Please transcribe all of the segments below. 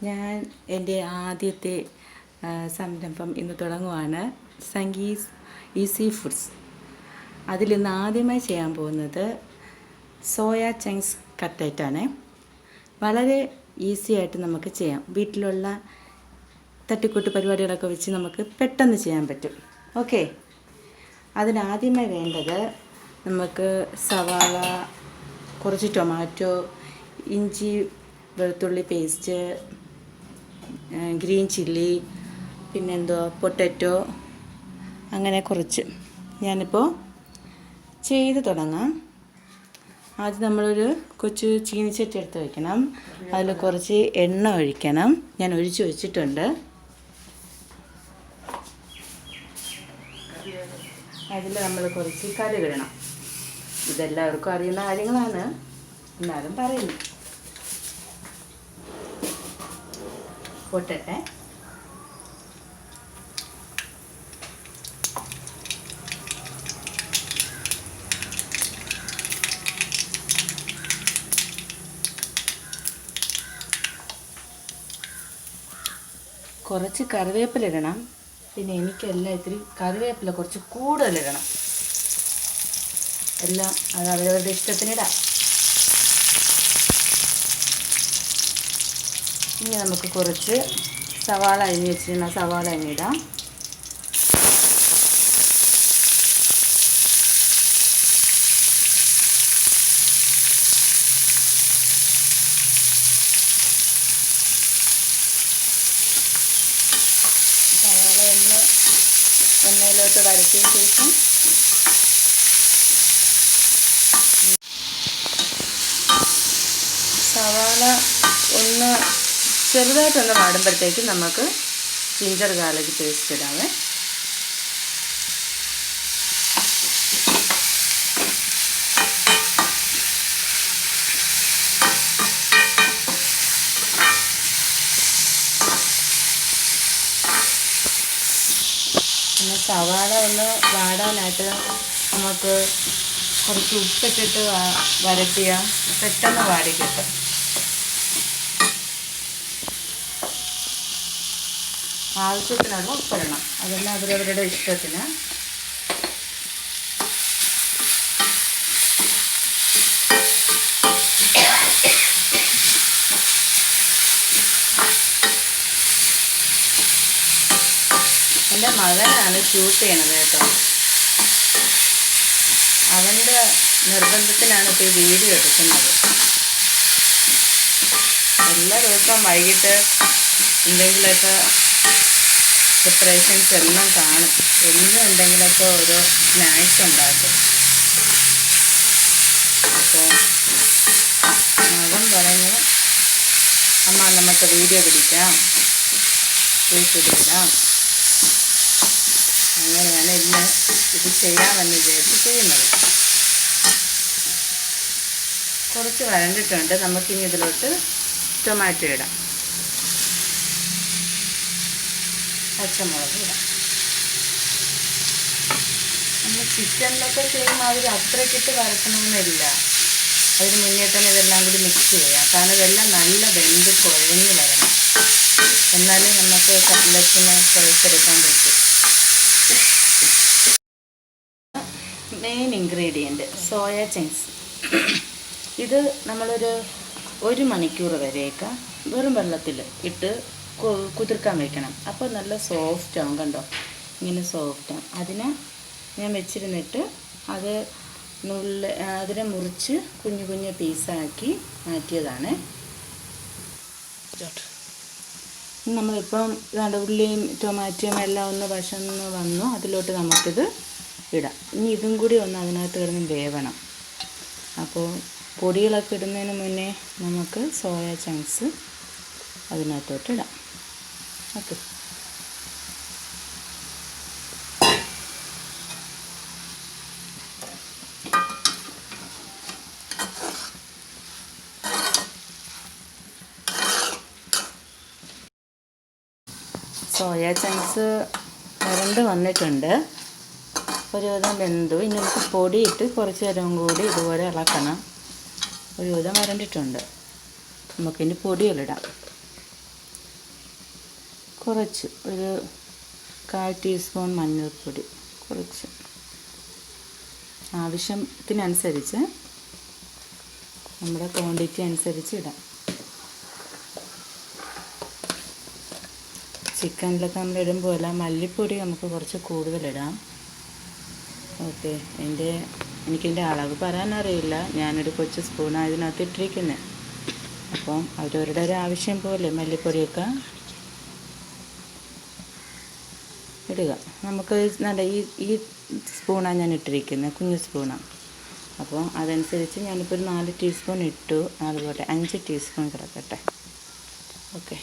ഞാൻ എൻ്റെ ആദ്യത്തെ സംരംഭം ഇന്ന് തുടങ്ങുവാണ്. സംഗീസ് ഈസി ഫുഡ്സ്. അതിലിന്ന് ആദ്യമായി ചെയ്യാൻ പോകുന്നത് സോയ ചങ്ക്സ് കട്ട്ലറ്റാണ്. വളരെ ഈസി ആയിട്ട് നമുക്ക് ചെയ്യാം. വീട്ടിലുള്ള തട്ടിക്കൂട്ട് പരിപാടികളൊക്കെ വെച്ച് നമുക്ക് പെട്ടെന്ന് ചെയ്യാൻ പറ്റും. ഓക്കെ, അതിനാദ്യമായി വേണ്ടത് നമുക്ക് സവാള, കുറച്ച് ടൊമാറ്റോ, ഇഞ്ചി വെളുത്തുള്ളി പേസ്റ്റ്, ഗ്രീൻ ചില്ലി, പിന്നെന്തോ പൊട്ടറ്റോ, അങ്ങനെ കുറച്ച്. ഞാനിപ്പോൾ ചെയ്ത് തുടങ്ങാം. ആദ്യം നമ്മളൊരു കൊച്ചു ചീനിച്ചട്ടി എടുത്ത് വയ്ക്കണം. അതിൽ കുറച്ച് എണ്ണ ഒഴിക്കണം. ഞാൻ ഒഴിച്ച് വെച്ചിട്ടുണ്ട്. അതിൽ നമ്മൾ കുറച്ച് കടുകിടണം. ഇതെല്ലാവർക്കും അറിയുന്ന കാര്യങ്ങളാണ്, എന്നാലും പറയുന്നു. പൊട്ടട്ടെ. കുറച്ച് കറിവേപ്പില ഇടണം. പിന്നെ എനിക്കെല്ലാം ഇത്തിരി കറിവേപ്പില കുറച്ച് കൂടുതലിടണം. എല്ലാം അത് അവരവരുടെ ഇഷ്ടത്തിനിടാം. ഇനി നമുക്ക് കുറച്ച് സവാള അരിഞ്ഞ് വെച്ചിരുന്ന സവാള അരിഞ്ഞിടാം. സവാള എണ്ണയിലോട്ട് വരട്ടിയ ശേഷം സവാള ഒന്ന് ചെറുതായിട്ടൊന്ന് വാടുമ്പോഴത്തേക്കും നമുക്ക് ജിഞ്ചർ ഗാർലിക് പേസ്റ്റ് ഇടാവേ. പിന്നെ സവാള ഒന്ന് വാടാനായിട്ട് നമുക്ക് കുറച്ച് ഉപ്പിട്ടിട്ട് വരട്ടിയാൽ പെട്ടെന്ന് വാടിക്കിട്ടും. ആവശ്യത്തിനുള്ള ഉപ്പിടണം. അതെല്ലാം അവരവരുടെ ഇഷ്ടത്തിന്. എൻ്റെ മകനാണ് ഷൂട്ട് ചെയ്യണത് കേട്ടോ. അവൻ്റെ നിർബന്ധത്തിനാണ് ഇപ്പോൾ ഈ വീഡിയോ എടുക്കുന്നത്. എല്ലാ ദിവസവും വൈകിട്ട് എന്തെങ്കിലുമൊക്കെ പ്രിപ്പറേഷൻസ് എല്ലാം കാണും. എന്നും എന്തെങ്കിലുമൊക്കെ ഓരോ സ്നാക്സ് ഉണ്ടാക്കും. അപ്പോൾ മകൻ പറഞ്ഞു, അമ്മ നമുക്ക് വീഡിയോ പിടിക്കാം, യൂട്യൂബിലിടാം. അങ്ങനെയാണ് ഇന്ന് ഇത് ചെയ്യാമെന്ന് വിചാരിച്ച് ചെയ്യുന്നത്. കുറച്ച് വരണ്ടിട്ടുണ്ട്. നമുക്കിനി ഇതിലോട്ട് ടൊമാറ്റോ ഇടാം, പച്ചമുളക് ഇടാം. നമ്മൾ ചിക്കനിലൊക്കെ ചെയ്യുമ്പോൾ അതിൽ അത്രയ്ക്കിട്ട് വരട്ടണമെന്നില്ല. അതിന് മുന്നേ തന്നെ ഇതെല്ലാം കൂടി മിക്സ് ചെയ്യാം. കാരണം ഇതെല്ലാം നല്ല വെന്ത് കുഴഞ്ഞ് വരണം. എന്നാലേ നമുക്ക് കട്ട്ലറ്റിന് കുഴച്ചെടുക്കാൻ പറ്റും. Main ingredient soya chunks. ഇത് നമ്മളൊരു 1 മണിക്കൂർ വരെയൊക്കെ വെറും വെള്ളത്തിൽ ഇട്ട് കുതിർക്കാൻ വയ്ക്കണം. അപ്പോൾ നല്ല സോഫ്റ്റ് ആവും. കണ്ടോ, ഇങ്ങനെ സോഫ്റ്റ് ആവും. അതിനെ ഞാൻ വെച്ചിരുന്നിട്ട് അതിനെ മുറിച്ച് കുഞ്ഞു കുഞ്ഞു പീസാക്കി മാറ്റിയതാണ്. നമ്മളിപ്പം ഉള്ളിയും ടൊമാറ്റോയും എല്ലാം ഒന്ന് വശന്ന് വന്നു. അതിലോട്ട് നമുക്കിത് ഇടാം. ഇനി ഇതും കൂടി ഒന്ന് അതിനകത്ത് കിടന്ന് വേവണം. അപ്പോൾ പൊടികളൊക്കെ ഇടുന്നതിന് മുന്നേ നമുക്ക് സോയ ചങ്ക്സ് അതിനകത്തോട്ട് ഇടാം. ഓക്കെ, സോയ ചങ്ക്സ് വരണ്ട് വന്നിട്ടുണ്ട്. ഒരുവിധം വെന്തു. ഇനി നമുക്ക് പൊടിയിട്ട് കുറച്ച് നേരം കൂടി ഇതുപോലെ ഇളക്കണം. ഒരുവിധം വരണ്ടിട്ടുണ്ട്. നമുക്കിനി പൊടികളിടാം. കുറച്ച് ഒരു 1/4 ടീസ്പൂൺ മഞ്ഞൾപ്പൊടി, കുറച്ച് ആവശ്യത്തിനനുസരിച്ച്, നമ്മുടെ ക്വാണ്ടിറ്റി അനുസരിച്ച് ഇടാം. ചിക്കനിലൊക്കെ നമ്മൾ ഇടുമ്പോൾ മല്ലിപ്പൊടി നമുക്ക് കുറച്ച് കൂടുതലിടാം. ഓക്കെ, എനിക്കിതിൻ്റെ അളവ് പറയാനറിയില്ല. ഞാനൊരു കൊച്ചു സ്പൂണാണ് ഇതിനകത്ത് ഇട്ടിരിക്കുന്നത്. അപ്പം അവരവരുടെ ഒരു ആവശ്യം പോലെ മല്ലിപ്പൊടിയൊക്കെ ഇടുക. നമുക്ക് നല്ല ഈ സ്പൂണാണ് ഞാൻ ഇട്ടിരിക്കുന്നത്, കുഞ്ഞു സ്പൂണാണ്. അപ്പോൾ അതനുസരിച്ച് ഞാനിപ്പോൾ ഒരു 4 ടീസ്പൂൺ ഇട്ടു. അതുപോലെ 5 ടീസ്പൂൺ കിടക്കട്ടെ. ഓക്കെ,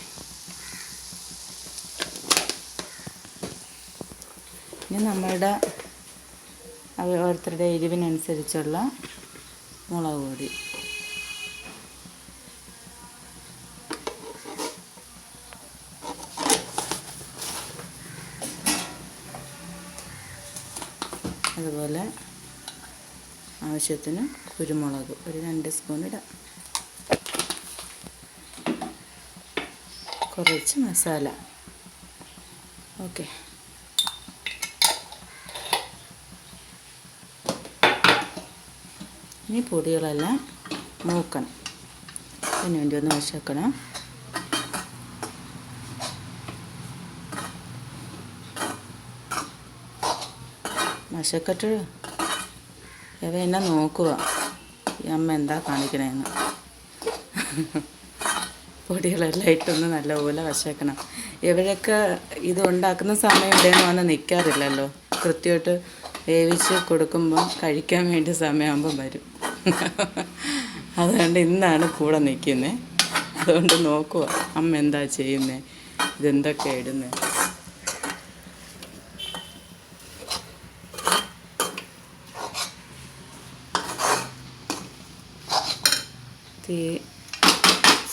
ഇനി നമ്മളുടെ ഓരോരുത്തരുടെ എരിവിനനുസരിച്ചുള്ള മുളക് പൊടി, അതുപോലെ ആവശ്യത്തിന് കുരുമുളക് ഒരു 2 സ്പൂൺ ഇടാം. കുറച്ച് മസാല. ഓക്കെ, ഇനി പൊടികളെല്ലാം മൂക്കണം. അതിന് വേണ്ടി ഒന്ന് വശക്കണം. വശക്കട്ട് ഇവ എന്നെ നോക്കുക, ഈ അമ്മ എന്താ കാണിക്കണേന്ന്. പൊടികളെല്ലാം ഇട്ടൊന്ന് നല്ലപോലെ വശക്കണം. ഇവരൊക്കെ ഇത് ഉണ്ടാക്കുന്ന സമയം ഇവിടെയൊന്നും വന്ന് നിൽക്കാറില്ലല്ലോ. കൃത്യമായിട്ട് വേവിച്ച് കൊടുക്കുമ്പോൾ കഴിക്കാൻ വേണ്ടി സമയമാകുമ്പം വരും. അതുകൊണ്ട് ഇന്നാണ് കൂടെ നിൽക്കുന്നത്. അതുകൊണ്ട് നോക്കുക അമ്മ എന്താ ചെയ്യുന്നത്, ഇതെന്തൊക്കെയാണ് ഇടുന്നത്.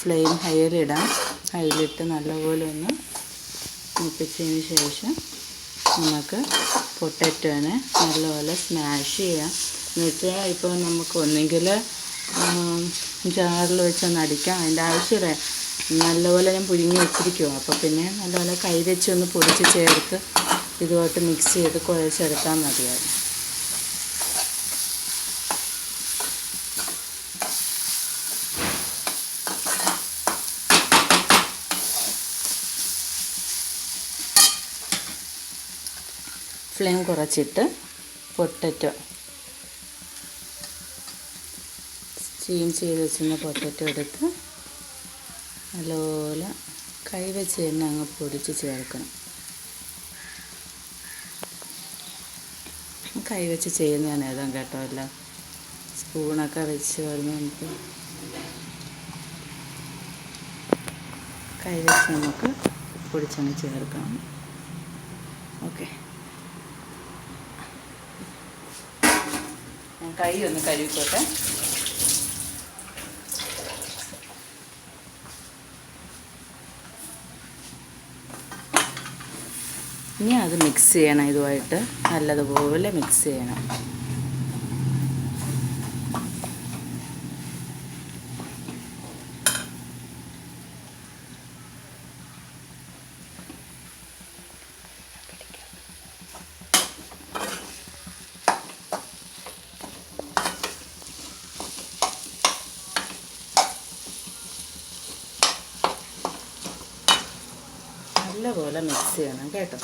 ഫ്ലെയിം ഹൈയിലിടാം. ഹൈയിലിട്ട് നല്ലപോലെ ഒന്ന് മൂപ്പിച്ചതിന് ശേഷം നമുക്ക് പൊട്ടറ്റോനെ നല്ലപോലെ സ്മാഷ് ചെയ്യാം. എന്നുവെച്ചാൽ ഇപ്പോൾ നമുക്ക് ഒന്നെങ്കിൽ ജാറിൽ വെച്ചൊന്ന് അടിക്കാം. അതിൻ്റെ ആവശ്യമില്ല. നല്ലപോലെ ഞാൻ പുഴുങ്ങി വെച്ചിരിക്കുമോ, അപ്പോൾ പിന്നെ നല്ലപോലെ കൈ വെച്ച് ഒന്ന് പൊടിച്ച് ചേർത്ത് ഇതുമായിട്ട് മിക്സ് ചെയ്ത് കുഴച്ചെടുത്താൽ മതിയാകും. ഫ്ലെയിം കുറച്ചിട്ട് പൊട്ടറ്റോ സ്റ്റീം ചെയ്ത് വെച്ചിരുന്ന പൊട്ടറ്റോ എടുത്ത് നല്ലപോലെ കൈവച്ച് തന്നെ അങ്ങ് പൊടിച്ച് ചേർക്കണം. കൈവച്ച് ചെയ്യുന്നതാണ് ഏതാ കേട്ടോ. അല്ല സ്പൂണൊക്കെ വെച്ച് വരുമ്പോൾ നമുക്ക് കൈവച്ച് നമുക്ക് പൊടിച്ചങ്ങ് ചേർക്കണം. ഓക്കെ, ഞാൻ കൈ ഒന്ന് കഴുകിക്കോട്ടെ. ഇനി അത് മിക്സ് ചെയ്യണം. ഇതുമായിട്ട് നല്ലതുപോലെ മിക്സ് ചെയ്യണം. നല്ലപോലെ മിക്സ് ചെയ്യണം കേട്ടോ.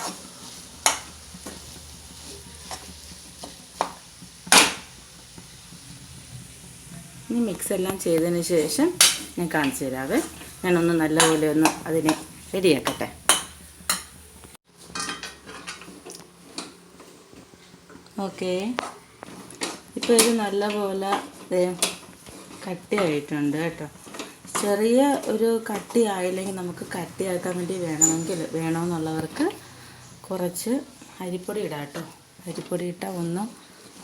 ഇനി മിക്സ് എല്ലാം ചെയ്തതിന് ശേഷം ഞാൻ കാണിച്ചു തരാവേ. ഞാനൊന്ന് നല്ലപോലെ ഒന്ന് അതിനെ റെഡിയാക്കട്ടെ. ഓക്കെ, ഇപ്പോൾ ഇത് നല്ലപോലെ കട്ടിയായിട്ടുണ്ട് കേട്ടോ. ചെറിയ ഒരു കട്ടിയായില്ലെങ്കിൽ നമുക്ക് കട്ടിയാക്കാൻ വേണ്ടി വേണമെന്നുള്ളവർക്ക് കുറച്ച് അരിപ്പൊടി ഇടാം കേട്ടോ. അരിപ്പൊടി ഇട്ടാൽ ഒന്ന്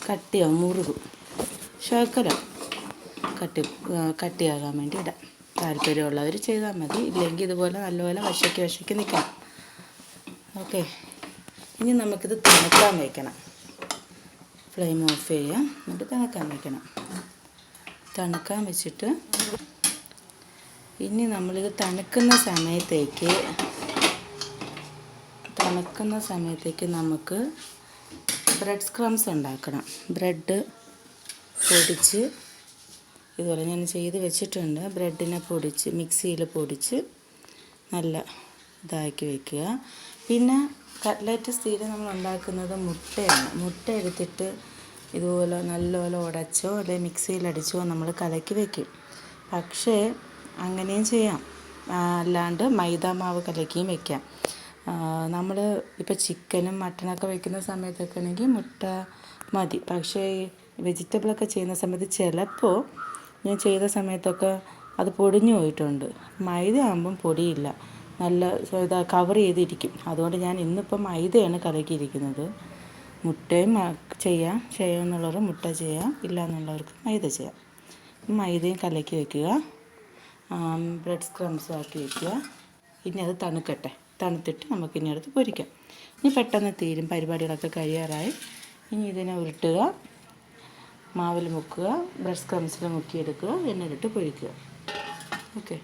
കട്ടിയാവും, മുറുകും. ശർക്കര കട്ടിയാകാൻ വേണ്ടി ഇടാം. താല്പര്യമുള്ളവർ ചെയ്താൽ മതി. ഇല്ലെങ്കിൽ ഇതുപോലെ നല്ലപോലെ വശയ്ക്ക് നിൽക്കണം. ഓക്കെ, ഇനി നമുക്കിത് തണുക്കാൻ വയ്ക്കണം. ഫ്ലെയിം ഓഫ് ചെയ്യാം, എന്നിട്ട് തണുക്കാൻ വയ്ക്കണം. തണുക്കാൻ വെച്ചിട്ട് ഇനി നമ്മളിത് തണുക്കുന്ന സമയത്തേക്ക് തണുക്കുന്ന സമയത്തേക്ക് നമുക്ക് ബ്രെഡ് സ്ക്രംസ് ഉണ്ടാക്കണം. ബ്രെഡ് പൊടിച്ച് ഇതുപോലെ ഞാൻ ചെയ്ത് വെച്ചിട്ടുണ്ട്. ബ്രെഡിനെ പൊടിച്ച് മിക്സിയിൽ പൊടിച്ച് നല്ല ഇതാക്കി വയ്ക്കുക. പിന്നെ കട്ട്ലറ്റ് സ്ഥിരം നമ്മൾ ഉണ്ടാക്കുന്നത് മുട്ടയാണ്. മുട്ട എടുത്തിട്ട് ഇതുപോലെ നല്ലപോലെ ഉടച്ചോ അല്ലെങ്കിൽ മിക്സിയിലടിച്ചോ നമ്മൾ കലക്കി വയ്ക്കും. പക്ഷേ അങ്ങനെയും ചെയ്യാം, അല്ലാണ്ട് മൈദാമാവ് കലക്കിയും വയ്ക്കാം. നമ്മൾ ഇപ്പോൾ ചിക്കനും മട്ടനൊക്കെ വയ്ക്കുന്ന സമയത്തൊക്കെ ആണെങ്കിൽ മുട്ട മതി. പക്ഷേ വെജിറ്റബിളൊക്കെ ചെയ്യുന്ന സമയത്ത് ചിലപ്പോൾ ഞാൻ ചെയ്ത സമയത്തൊക്കെ അത് പൊടിഞ്ഞു പോയിട്ടുണ്ട്. മൈദ ആകുമ്പം പൊടിയില്ല, നല്ല കവർ ചെയ്തിരിക്കും. അതുകൊണ്ട് ഞാൻ ഇന്നിപ്പം മൈദയാണ് കലക്കിയിരിക്കുന്നത്. മുട്ടയും ചെയ്യാമെന്നുള്ളവർ മുട്ട ചെയ്യാം, ഇല്ല എന്നുള്ളവർക്ക് മൈദ ചെയ്യാം. മൈദയും കലക്കി വയ്ക്കുക, ബ്രെഡ് സ്ക്രംസും ആക്കി വയ്ക്കുക. ഇനി അത് തണുക്കട്ടെ. തണുത്തിട്ട് നമുക്ക് ഇനി അടുത്ത് പൊരിക്കാം. ഇനി പെട്ടെന്ന് തീരും, പരിപാടികളൊക്കെ കഴിയാറായി. ഇനി ഇതിനെ ഉരുട്ടുക, മാവിൽ മുക്കുക, ബ്രെഡ് സ്ക്രംസിൽ മുക്കിയെടുക്കുക, എണ്ണയിലിട്ട് പൊരിക്കുക. ഓക്കെ.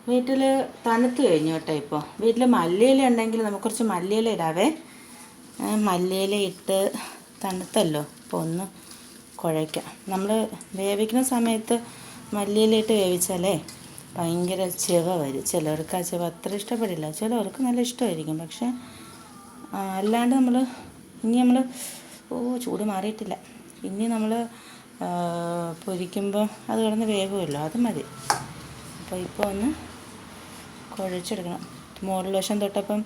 വീട്ടിൽ തണുത്ത് കഴിഞ്ഞു കേട്ടോ. ഇപ്പോൾ വീട്ടിൽ മല്ലിയില ഉണ്ടെങ്കിൽ നമുക്ക് കുറച്ച് മല്ലിയില ഇടാവേ. മല്ലിയില ഇട്ട് തണുത്തല്ലോ, അപ്പോൾ ഒന്ന് കുഴയ്ക്കാം. നമ്മൾ വേവിക്കുന്ന സമയത്ത് മല്ലിയില ഇട്ട് വേവിച്ചാലേ ഭയങ്കര ചെവ വരും. ചിലർക്ക് ആ ചെവ അത്ര ഇഷ്ടപ്പെടില്ല, ചിലവർക്ക് നല്ല ഇഷ്ടമായിരിക്കും. പക്ഷേ അല്ലാണ്ട് നമ്മൾ ചൂട് മാറിയിട്ടില്ല. ഇനി നമ്മൾ പൊരിക്കുമ്പോൾ അത് കിടന്ന് വേവുമല്ലോ, അത് മതി. അപ്പോൾ ഇപ്പോൾ ഒന്ന് കുഴച്ചെടുക്കണം. മുകളിൽ വശം തൊട്ടപ്പം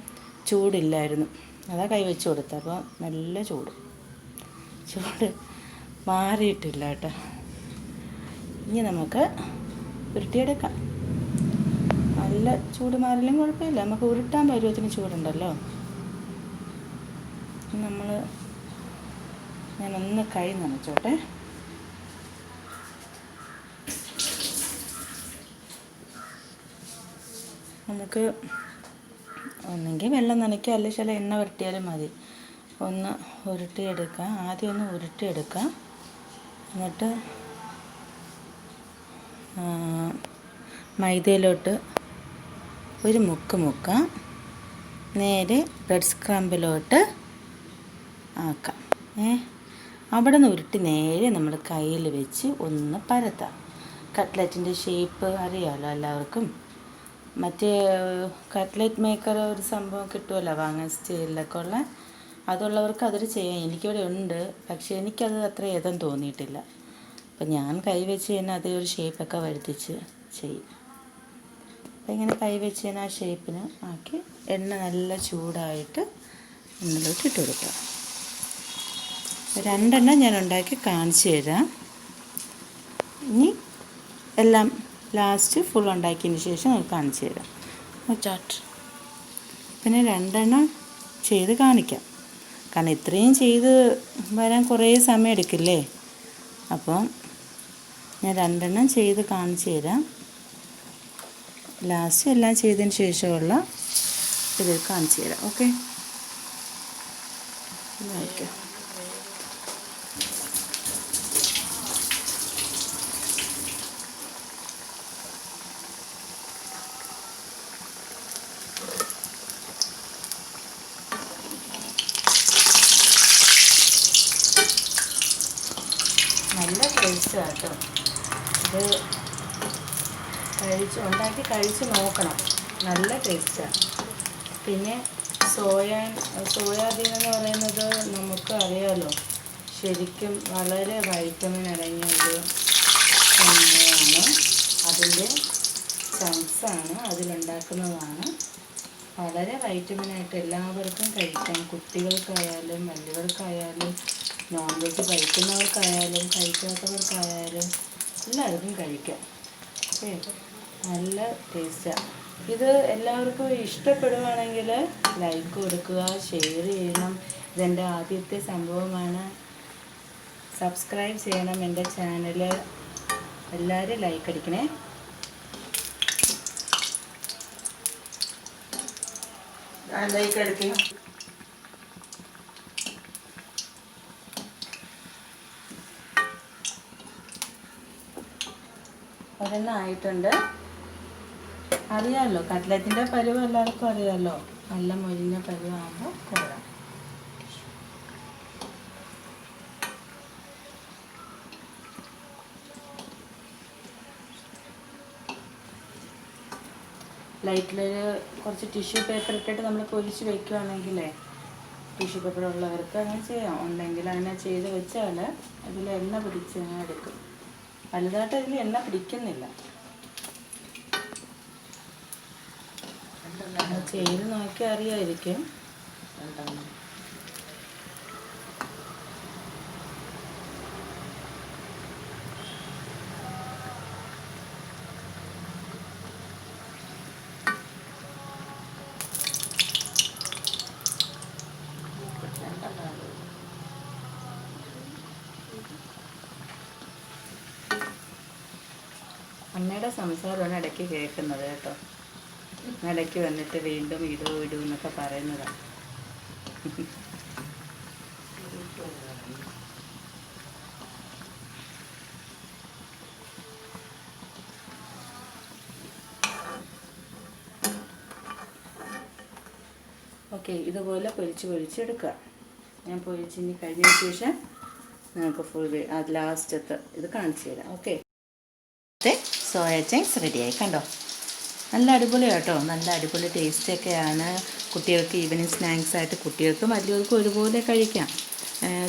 ചൂടില്ലായിരുന്നു, അതാ കൈ വെച്ച് കൊടുത്തത്. അപ്പോൾ നല്ല ചൂട് മാറിയിട്ടില്ല കേട്ടോ. ഇനി നമുക്ക് ഉരുട്ടിയെടുക്കാം. നല്ല ചൂട് മാറില്ലെങ്കിൽ കുഴപ്പമില്ല, നമുക്ക് ഉരുട്ടാൻ പരുവത്തിന് ചൂടുണ്ടല്ലോ. ഞാനൊന്ന് കൈ നനച്ചോട്ടെ. നമുക്ക് ഒന്നെങ്കിൽ വെള്ളം നനയ്ക്കുക, അല്ലെങ്കിൽ ചില എണ്ണ വരട്ടിയാലും മതി. ഒന്ന് ഉരുട്ടിയെടുക്കാം. ആദ്യം ഒന്ന് ഉരുട്ടിയെടുക്കാം. എന്നിട്ട് മൈദയിലോട്ട് ഒരു മുക്കാം. നേരെ ബ്രെഡ് സ്ക്രംബിലോട്ട് ആക്കാം. അവിടെ നിന്ന് ഉരുട്ടി നേരെ നമ്മൾ കയ്യിൽ വെച്ച് ഒന്ന് പരത്താം. കട്ട്ലറ്റിൻ്റെ ഷേപ്പ് അറിയാമല്ലോ എല്ലാവർക്കും. മറ്റേ കട്ട്ലറ്റ് മേക്കർ ഒരു സംഭവം കിട്ടുമല്ലോ വാങ്ങാൻ, സ്റ്റീലിലൊക്കെ ഉള്ള, അതുള്ളവർക്ക് അതൊരു ചെയ്യാം. എനിക്കിവിടെ ഉണ്ട്, പക്ഷേ എനിക്കത് അത്ര ഏതം തോന്നിയിട്ടില്ല. അപ്പം ഞാൻ കൈ വെച്ച് തന്നെ അതേ ഒരു ഷേപ്പൊക്കെ വരുത്തിച്ച് ചെയ്യും. അപ്പം ഇങ്ങനെ കൈ വെച്ച് തന്നെ ആ ഷേപ്പിന് ആക്കി എണ്ണ നല്ല ചൂടായിട്ട് എണ്ണയിലോട്ട് ഇട്ട് കൊടുക്കുക. 2 എണ്ണം ഞാൻ ഉണ്ടാക്കി കാണിച്ചു തരാം. ഇനി എല്ലാം ലാസ്റ്റ് ഫുൾ ഉണ്ടാക്കിയതിന് ശേഷം നമുക്ക് കാണിച്ചു തരാം. ചാട്ട് പിന്നെ 2 എണ്ണം ചെയ്ത് കാണിക്കാം. കാരണം ഇത്രയും ചെയ്ത് വരാൻ കുറേ സമയം എടുക്കില്ലേ. അപ്പം ഞാൻ 2 എണ്ണം ചെയ്ത് കാണിച്ചു തരാം. ലാസ്റ്റ് എല്ലാം ചെയ്തതിന് ശേഷമുള്ള ഇത് കാണിച്ചു തരാം. ഓക്കെ. ഓക്കെ. നല്ല ടേസ്റ്റാണ് കേട്ടോ. ഇത് ഉണ്ടാക്കി കഴിച്ച് നോക്കണം, നല്ല ടേസ്റ്റാണ്. പിന്നെ സോയാബീൻ എന്ന് പറയുന്നത് നമുക്ക് അറിയാമല്ലോ, ശരിക്കും വളരെ വൈറ്റമിൻ അടങ്ങിയൊരു സംഭവമാണ്. അതിൻ്റെ ചങ്ക്സാണ്, അതിലുണ്ടാക്കുന്നതാണ്. വളരെ വൈറ്റമിനായിട്ട് എല്ലാവർക്കും കഴിക്കാം. കുട്ടികൾക്കായാലും വലിയവർക്കായാലും നോൺ വെജ് കഴിക്കുന്നവർക്കായാലും കഴിക്കാത്തവർക്കായാലും എല്ലാവർക്കും കഴിക്കാം. നല്ല ടേസ്റ്റാണ്. ഇത് എല്ലാവർക്കും ഇഷ്ടപ്പെടുവാണെങ്കിൽ ലൈക്ക് കൊടുക്കുക, ഷെയർ ചെയ്യണം. ഇതെൻ്റെ ആദ്യത്തെ സംഭവമാണ്. സബ്സ്ക്രൈബ് ചെയ്യണം എൻ്റെ ചാനൽ. എല്ലാവരും ലൈക്ക് അടിക്കണേ. ലൈക്ക് അടിക്കുക. ഒരെണ്ണം ആയിട്ടുണ്ട്. അറിയാമല്ലോ, കട്ട്ലറ്റിൻ്റെ പരുവം എല്ലാവർക്കും അറിയാമല്ലോ. നല്ല മൊരിഞ്ഞ പരുവാകുമ്പോൾ കൊള്ളാം. ലൈറ്റിലൊരു കുറച്ച് ടിഷ്യൂ പേപ്പർ ഇട്ടിട്ട് നമ്മൾ പൊരിച്ച് വയ്ക്കുകയാണെങ്കിലേ, ടിഷ്യൂ പേപ്പർ ഉള്ളവർക്ക് അങ്ങനെ ചെയ്യാം. ഉണ്ടെങ്കിൽ അങ്ങനെ ചെയ്ത് വെച്ചാൽ അതിൽ എണ്ണ പിടിച്ച് എടുക്കും. വലുതായിട്ട് അതിൽ എണ്ണ പിടിക്കുന്നില്ല. ചെയ്ത് നോക്കി അറിയായിരിക്കും. അമ്മയുടെ സംസാരമാണ് ഇടയ്ക്ക് കേൾക്കുന്നത് കേട്ടോ. ഇടയ്ക്ക് വന്നിട്ട് വീണ്ടും ഇടൂ എന്നൊക്കെ പറയുന്നതാണ്. ഓക്കെ, ഇതുപോലെ പൊരിച്ചെടുക്കുക. ഞാൻ പൊരിച്ചിനി കഴിഞ്ഞതിന് ശേഷം നമുക്ക് ഫുൾ അത് ലാസ്റ്റത്തെ ഇത് കാണിച്ചു തരാം. ഓക്കെ, സോയ ചങ്ക്സ് റെഡിയായി കണ്ടോ. നല്ല അടിപൊളിയാട്ടോ, നല്ല അടിപൊളി ടേസ്റ്റൊക്കെയാണ്. കുട്ടികൾക്ക് ഈവനിങ് സ്നാക്സായിട്ട് കുട്ടികൾക്കും വലിയവർക്കും ഒരുപോലെ കഴിക്കാം.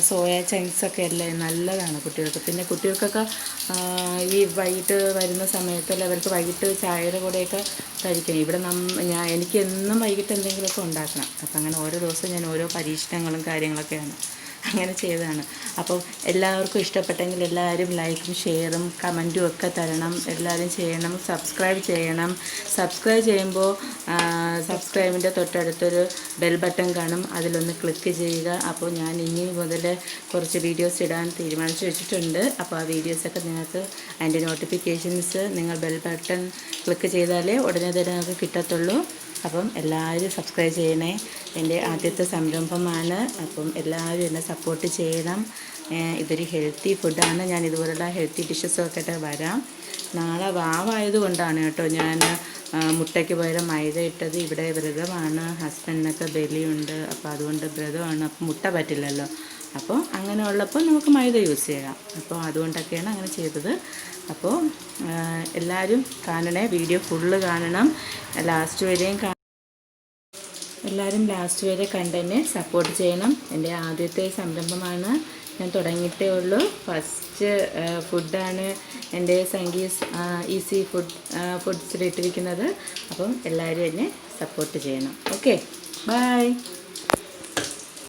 സോയ ചങ്ക്സൊക്കെ അല്ലേ, നല്ലതാണ് കുട്ടികൾക്ക്. പിന്നെ കുട്ടികൾക്കൊക്കെ ഈ വൈകിട്ട് വരുന്ന സമയത്തല്ല, അവർക്ക് വൈകിട്ട് ചായയുടെ കൂടെയൊക്കെ കഴിക്കാം. ഇവിടെ എനിക്ക് എന്നും വൈകിട്ട് എന്തെങ്കിലുമൊക്കെ ഉണ്ടാക്കണം. അപ്പം അങ്ങനെ ഓരോ ദിവസവും ഞാൻ ഓരോ പരീക്ഷണങ്ങളും കാര്യങ്ങളൊക്കെയാണ് അങ്ങനെ ചെയ്തതാണ്. അപ്പോൾ എല്ലാവർക്കും ഇഷ്ടപ്പെട്ടെങ്കിൽ എല്ലാവരും ലൈക്കും ഷെയറും കമൻറ്റും ഒക്കെ തരണം. എല്ലാവരും ചെയ്യണം, സബ്സ്ക്രൈബ് ചെയ്യണം. സബ്സ്ക്രൈബ് ചെയ്യുമ്പോൾ സബ്സ്ക്രൈബിൻ്റെ തൊട്ടടുത്തൊരു ബെൽ ബട്ടൺ കാണും, അതിലൊന്ന് ക്ലിക്ക് ചെയ്യുക. അപ്പോൾ ഞാൻ ഇനി മുതൽ കുറച്ച് വീഡിയോസ് ഇടാൻ തീരുമാനിച്ചു വെച്ചിട്ടുണ്ട്. അപ്പോൾ ആ വീഡിയോസൊക്കെ നിങ്ങൾക്ക് അതിൻ്റെ നോട്ടിഫിക്കേഷൻസ് നിങ്ങൾ ബെൽ ബട്ടൺ ക്ലിക്ക് ചെയ്താലേ ഉടനെ തന്നെ നിങ്ങൾക്ക് കിട്ടത്തുള്ളൂ. അപ്പം എല്ലാവരും സബ്സ്ക്രൈബ് ചെയ്യണേ. എൻ്റെ ആദ്യത്തെ സംരംഭമാണ്. അപ്പം എല്ലാവരും എന്നെ സപ്പോർട്ട് ചെയ്യണം. ഇതൊരു ഹെൽത്തി ഫുഡാണ്. ഞാൻ ഇതുപോലുള്ള ഹെൽത്തി ഡിഷസൊക്കെ ആയിട്ട് വരാം. നാളെ വാവായതുകൊണ്ടാണ് കേട്ടോ ഞാൻ മുട്ടയ്ക്ക് പകരം മൈദ ഇട്ടത്. ഇവിടെ വ്രതമാണ്, ഹസ്ബൻഡിനൊക്കെ ബലിയുണ്ട്. അപ്പോൾ അതുകൊണ്ട് വ്രതമാണ്, അപ്പം മുട്ട പറ്റില്ലല്ലോ. അപ്പോൾ അങ്ങനെ ഉള്ളപ്പോൾ നമുക്ക് മൈദ യൂസ് ചെയ്യാം. അപ്പോൾ അതുകൊണ്ടൊക്കെയാണ് അങ്ങനെ ചെയ്തത്. അപ്പോൾ എല്ലാവരും കാണണേ, വീഡിയോ ഫുള്ള് കാണണം, ലാസ്റ്റ് വരെയും എല്ലാവരും ലാസ്റ്റ് വരെ കണ്ടെന്നെ സപ്പോർട്ട് ചെയ്യണം. എൻ്റെ ആദ്യത്തെ സംരംഭമാണ്, ഞാൻ തുടങ്ങിയിട്ടേ ഉള്ളൂ. ഫസ്റ്റ് ഫുഡാണ് എൻ്റെ സംഗീസ് ഈസി ഫുഡ്സിലിട്ടിരിക്കുന്നത്. അപ്പം എല്ലാവരും എന്നെ സപ്പോർട്ട് ചെയ്യണം. Okay, by.